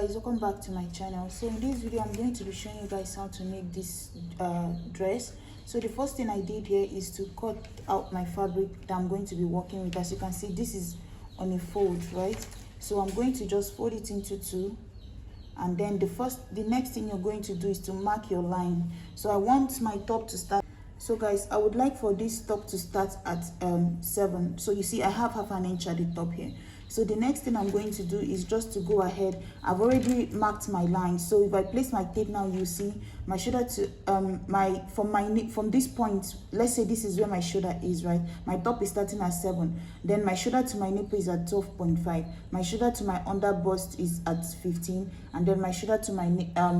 guys, welcome back to my channel. So in this video I'm going to be showing you guys how to make this dress. So the first thing I did here is to cut out my fabric that I'm going to be working with. As you can see, this is on a fold, right? So I'm going to just fold it into two, and then the next thing you're going to do is to mark your line. So I want my top to start. So guys, I would like for this top to start at 7. So you see I have half an inch at the top here. So the next thing I'm going to do is just to go ahead. I've already marked my line. So if I place my tape now, you see my shoulder to from this point, let's say this is where my shoulder is, right? My top is starting at 7. Then my shoulder to my nipple is at 12.5. My shoulder to my under bust is at 15, and then my shoulder to my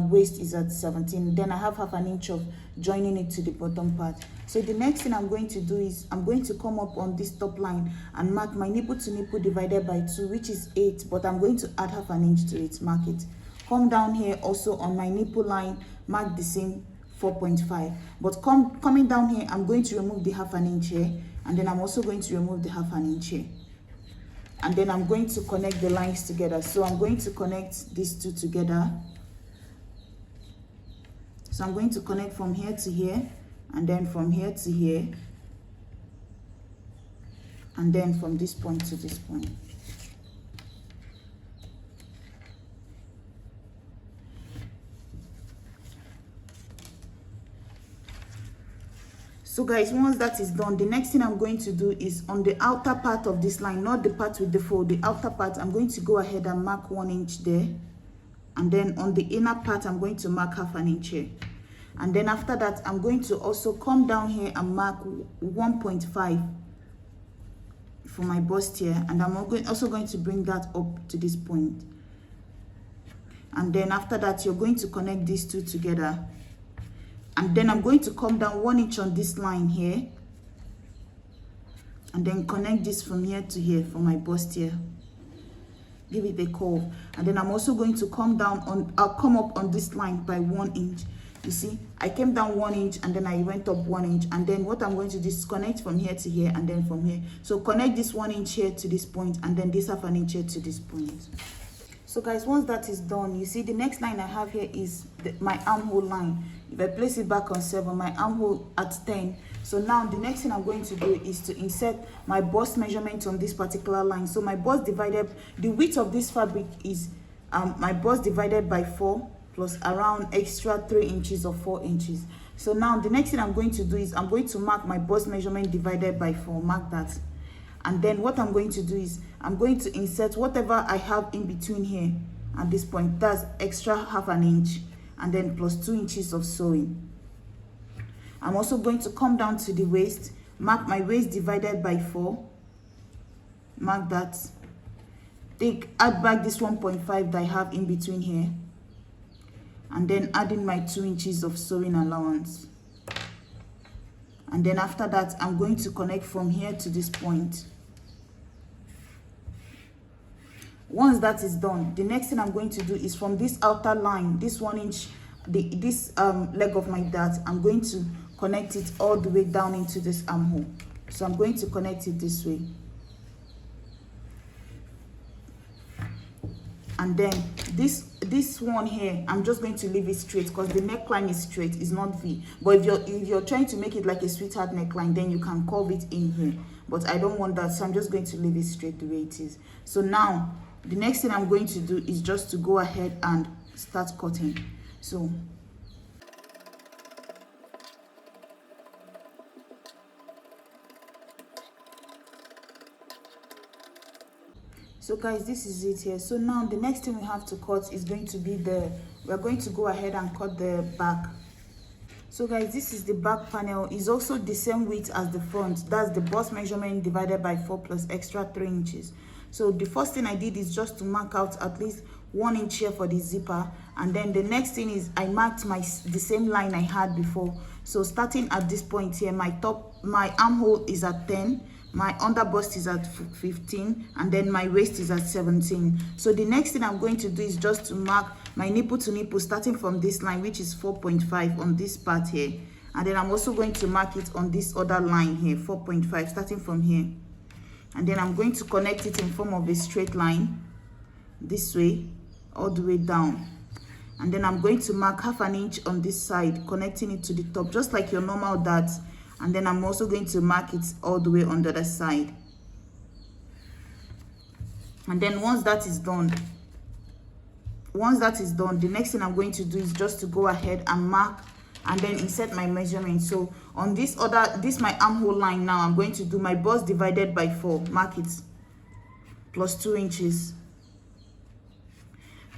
waist is at 17. Then I have half an inch of joining it to the bottom part. So the next thing I'm going to do is I'm going to come up on this top line and mark my nipple to nipple divided by 2, which is 8, but I'm going to add half an inch to it. Mark it. Come down here also on my nipple line, mark the same 4.5. But coming down here, I'm going to remove the half an inch here, and then I'm also going to remove the half an inch here. And then I'm going to connect the lines together. So I'm going to connect these two together. So I'm going to connect from here to here, and then from here to here, and then from this point to this point. So guys, once that is done, the next thing I'm going to do is on the outer part of this line, not the part with the fold, the outer part, I'm going to go ahead and mark 1 inch there. And then on the inner part, I'm going to mark half an inch here. And then after that, I'm going to also come down here and mark 1.5 for my bust here. And I'm also going to bring that up to this point. And then after that, you're going to connect these two together. And then I'm going to come down 1 inch on this line here. And then connect this from here to here for my bust here. Give it a curve. And then I'm also going to come down I'll come up on this line by 1 inch. You see, I came down 1 inch and then I went up 1 inch. And then what I'm going to do is connect from here to here and then from here. So connect this 1 inch here to this point, and then this half an inch here to this point. So guys, once that is done, you see the next line I have here is my armhole line. If I place it back on 7, my armhole at 10. So now the next thing I'm going to do is to insert my bust measurement on this particular line. So my bust divided, the width of this fabric is my bust divided by 4 plus around extra 3 inches or 4 inches. So now the next thing I'm going to do is I'm going to mark my bust measurement divided by 4. Mark that. And then what I'm going to do is I'm going to insert whatever I have in between here at this point. That's extra half an inch, and then plus 2 inches of sewing. I'm also going to come down to the waist, mark my waist divided by 4. Mark that. Add back this 1.5 that I have in between here, and then add in my 2 inches of sewing allowance. And then after that, I'm going to connect from here to this point. Once that is done, the next thing I'm going to do is from this outer line, this 1 inch, this leg of my dart, I'm going to connect it all the way down into this armhole. So I'm going to connect it this way. And then this one here, I'm just going to leave it straight because the neckline is straight, it's not V. But if you're trying to make it like a sweetheart neckline, then you can curve it in here. But I don't want that, so I'm just going to leave it straight the way it is. So now the next thing I'm going to do is just to go ahead and start cutting. So guys, this is it here. So now the next thing we have to cut is going to be we're going to go ahead and cut the back. So guys, this is the back panel. It's also the same width as the front. That's the bust measurement divided by 4 plus extra 3 inches. So the first thing I did is just to mark out at least 1 inch here for the zipper. And then the next thing is I marked the same line I had before. So starting at this point here, my armhole is at 10. My under bust is at 15, and then my waist is at 17. So the next thing I'm going to do is just to mark my nipple to nipple starting from this line, which is 4.5 on this part here. And then I'm also going to mark it on this other line here, 4.5, starting from here. And then I'm going to connect it in form of a straight line this way all the way down. And then I'm going to mark half an inch on this side, connecting it to the top, just like your normal dart. And then I'm also going to mark it all the way on the other side. And then once that is done, the next thing I'm going to do is just to go ahead and mark and then insert my measurement. So on this my armhole line now, I'm going to do my bust divided by 4, mark it, plus 2 inches.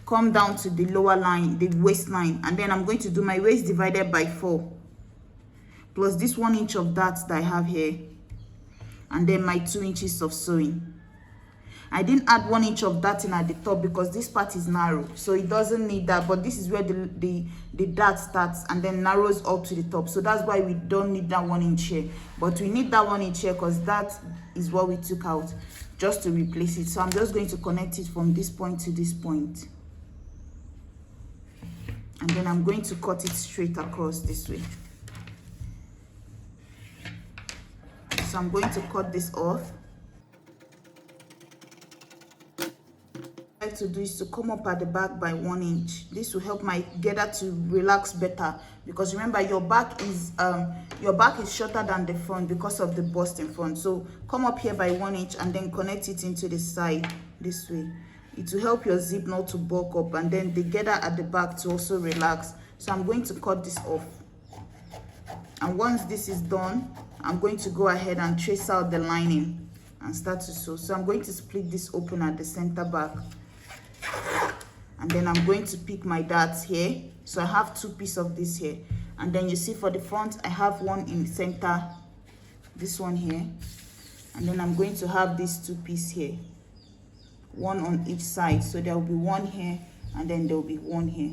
Come down to the lower line, the waistline, and then I'm going to do my waist divided by 4, plus this 1 inch of that I have here, and then my 2 inches of sewing. I didn't add 1 inch of darting at the top because this part is narrow, so it doesn't need that, but this is where the dart starts and then narrows up to the top, so that's why we don't need that 1 inch here. But we need that 1 inch here because that is what we took out just to replace it. So I'm just going to connect it from this point to this point, and then I'm going to cut it straight across this way. So I'm going to cut this off. What I like to do is to come up at the back by 1 inch. This will help my girder to relax better, because remember your back is shorter than the front because of the bust in front. So come up here by 1 inch and then connect it into the side this way. It will help your zip not to bulk up, and then the girder at the back to also relax. So I'm going to cut this off, and once this is done, I'm going to go ahead and trace out the lining and start to sew. So I'm going to split this open at the center back, and then I'm going to pick my darts here. So I have 2 pieces of this here, and then you see for the front I have one in center, this one here, and then I'm going to have these 2 pieces here, one on each side. So there will be one here and then there will be one here.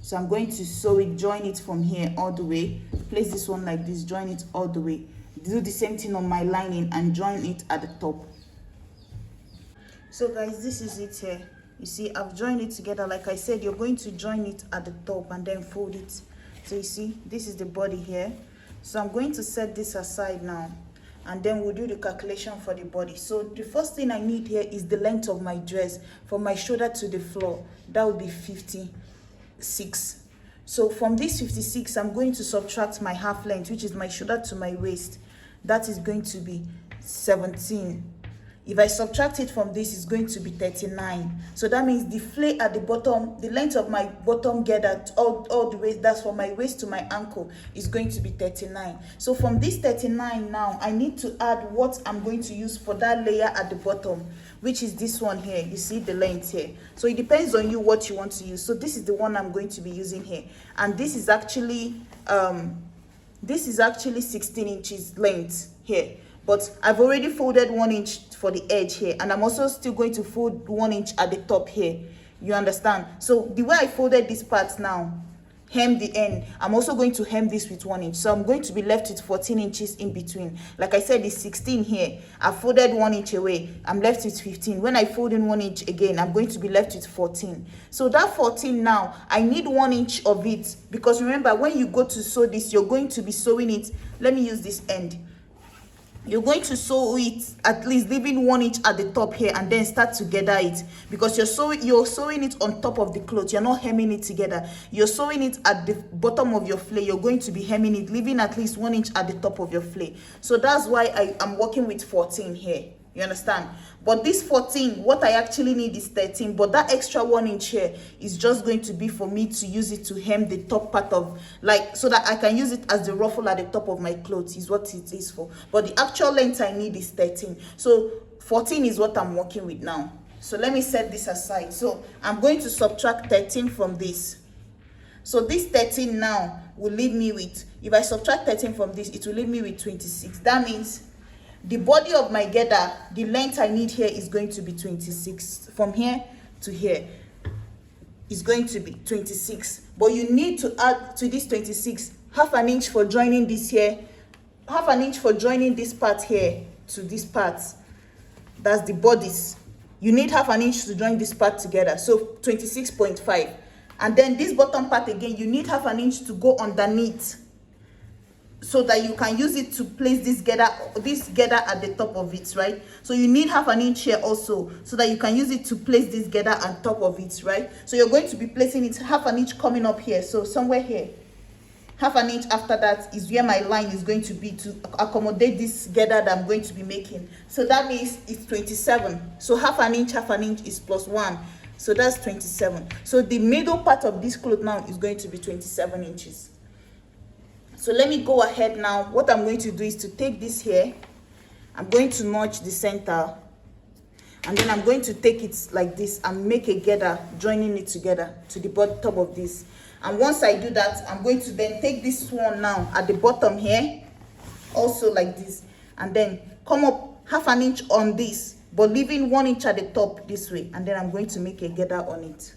So I'm going to sew it, join it from here all the way, place this one like this, join it all the way, do the same thing on my lining and join it at the top. So guys, this is it here. You see I've joined it together. Like I said, you're going to join it at the top and then fold it. So you see this is the body here. So I'm going to set this aside now, and then we'll do the calculation for the body. So the first thing I need here is the length of my dress from my shoulder to the floor. That would be 56. So from this 56, I'm going to subtract my half length, which is my shoulder to my waist. That is going to be 17. If I subtract it from this, it's going to be 39. So that means the flay at the bottom, the length of my bottom girder all the way, that's from my waist to my ankle, is going to be 39. So from this 39 now, I need to add what I'm going to use for that layer at the bottom, which is this one here. You see the length here. So it depends on you what you want to use. So this is the one I'm going to be using here. And this is actually 16 inches length here. But I've already folded 1 inch for the edge here, and I'm also still going to fold 1 inch at the top here. You understand? So the way I folded this part now, hem the end, I'm also going to hem this with 1 inch. So I'm going to be left with 14 inches in between. Like I said, it's 16 here. I folded 1 inch away. I'm left with 15. When I fold in 1 inch again, I'm going to be left with 14. So that 14 now, I need 1 inch of it, because remember, when you go to sew this, you're going to be sewing it. Let me use this end. You're going to sew it at least leaving 1 inch at the top here, and then start to gather it, because you're sewing it on top of the cloth. You're not hemming it together. You're sewing it at the bottom of your flay. You're going to be hemming it, leaving at least 1 inch at the top of your flay. So that's why I am working with 14 here. You understand? But this 14, what I actually need is 13. But that extra 1 inch here is just going to be for me to use it to hem the top part of, like, so that I can use it as the ruffle at the top of my clothes, is what it is for. But the actual length I need is 13. So 14 is what I'm working with now. So let me set this aside. So I'm going to subtract 13 from this. So this 13 now will leave me with, if I subtract 13 from this, it will leave me with 26. That means the body of my girder, the length I need here is going to be 26. From here to here is going to be 26. But you need to add to this 26 half an inch for joining this here, half an inch for joining this part here to this part. That's the bodice. You need half an inch to join this part together. So 26.5. And then this bottom part again, you need half an inch to go underneath. so that you can use it to place this girder at the top of it, right? So you need 1/2 inch here also, so that you can use it to place this girder on top of it, right? So you're going to be placing it 1/2 inch coming up here, so somewhere here. 1/2 inch after that is where my line is going to be to accommodate this girder that I'm going to be making. So that means it's 27. So 1/2 inch is +1, so that's 27. So the middle part of this cloth now is going to be 27 inches. So let me go ahead now. What I'm going to do is to take this here, I'm going to notch the center, and then I'm going to take it like this and make a girder joining it together to the bottom of this. And once I do that, I'm going to then take this one now at the bottom here, also like this, and then come up 1/2 inch on this, but leaving 1 inch at the top this way, and then I'm going to make a girder on it.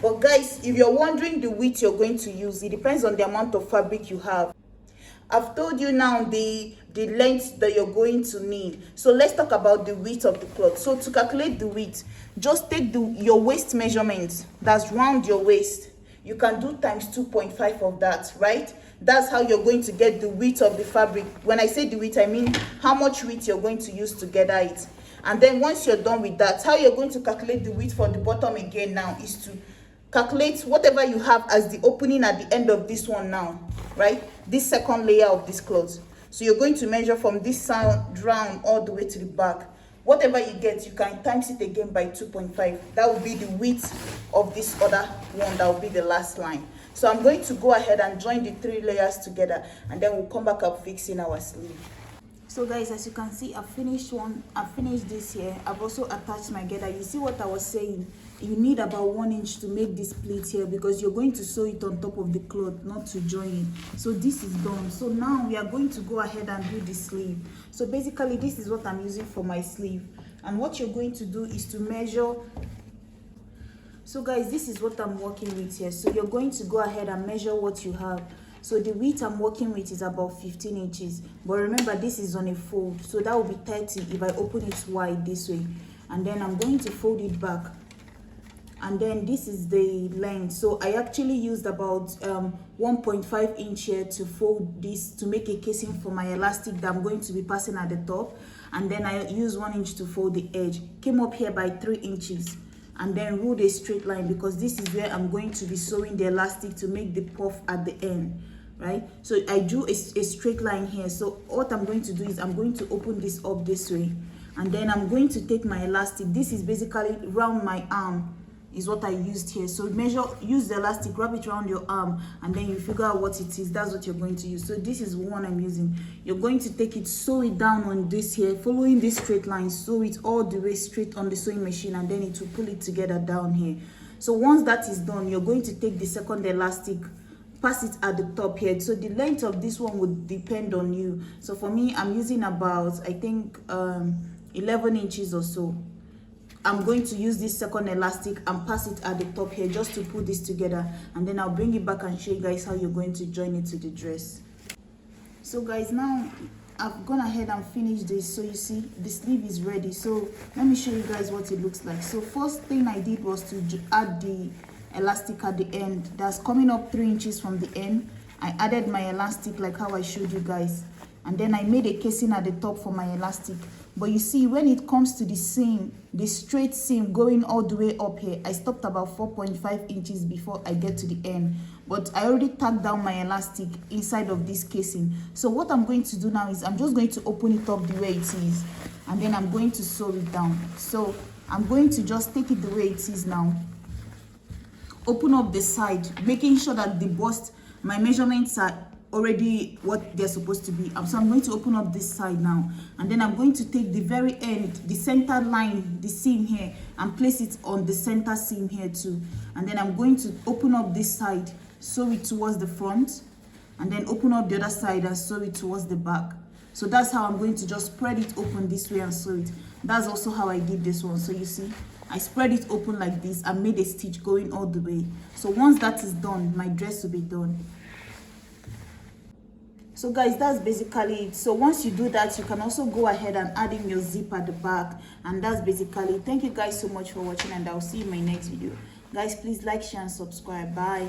But guys, if you're wondering the width you're going to use, it depends on the amount of fabric you have. I've told you now the length that you're going to need. So let's talk about the width of the cloth. So to calculate the width, just take your waist measurement, that's round your waist. You can do times 2.5 of that, right? That's how you're going to get the width of the fabric. When I say the width, I mean how much width you're going to use to gather it. And then once you're done with that, how you're going to calculate the width for the bottom again now is to calculate whatever you have as the opening at the end of this one now, right? This second layer of this cloth. So you're going to measure from this side round all the way to the back. Whatever you get, you can times it again by 2.5. That will be the width of this other one. That will be the last line. So I'm going to go ahead and join the 3 layers together, and then we'll come back up fixing our sleeve. So guys, as you can see, I've finished this here. I've also attached my girder. You see what I was saying? You need about 1 inch to make this pleat here, because you're going to sew it on top of the cloth, not to join it. So this is done. So now we are going to go ahead and do the sleeve. So basically this is what I'm using for my sleeve, and what you're going to do is to measure. So guys, this is what I'm working with here. So you're going to go ahead and measure what you have. So the width I'm working with is about 15 inches, but remember this is on a fold, so that will be 30 if I open it wide this way. And then I'm going to fold it back, and then this is the length. So I actually used about 1.5 inch here to fold this to make a casing for my elastic that I'm going to be passing at the top, and then I used 1 inch to fold the edge. Came up here by 3 inches, and then ruled a straight line, because this is where I'm going to be sewing the elastic to make the puff at the end, right? So I drew a straight line here. So what I'm going to do is I'm going to open this up this way, and then I'm going to take my elastic. This is basically round my arm is what I used here. So use the elastic, wrap it around your arm, and then you figure out what it is. That's what you're going to use. So this is one I'm using. You're going to take it, sew it down on this here, following this straight line, sew it all the way straight on the sewing machine, and then it will pull it together down here. So once that is done, you're going to take the second elastic, pass it at the top here. So the length of this one would depend on you. So for me, I'm using about, I think 11 inches or so. I'm going to use this second elastic and pass it at the top here just to put this together, and then I'll bring it back and show you guys how you're going to join it to the dress. So guys, now I've gone ahead and finished this. So you see the sleeve is ready. So let me show you guys what it looks like. So first thing I did was to add the elastic at the end. That's coming up 3 inches from the end. I added my elastic like how I showed you guys, and then I made a casing at the top for my elastic. But you see, when it comes to the seam, the straight seam going all the way up here, I stopped about 4.5 inches before I get to the end. But I already tacked down my elastic inside of this casing. So what I'm going to do now is I'm just going to open it up the way it is, and then I'm going to sew it down. So I'm going to just take it the way it is now. Open up the side, making sure that the bust, my measurements are already what they're supposed to be. So I'm going to open up this side now, and then I'm going to take the very end, the center line, the seam here, and place it on the center seam here too. And then I'm going to open up this side, sew it towards the front, and then open up the other side and sew it towards the back. So that's how I'm going to just spread it open this way and sew it. That's also how I did this one. So you see, I spread it open like this and made a stitch going all the way. So once that is done, my dress will be done. So guys, that's basically it. So once you do that, you can also go ahead and add in your zip at the back, and that's basically it. Thank you guys so much for watching, and I'll see you in my next video. Guys, please like, share, and subscribe. Bye.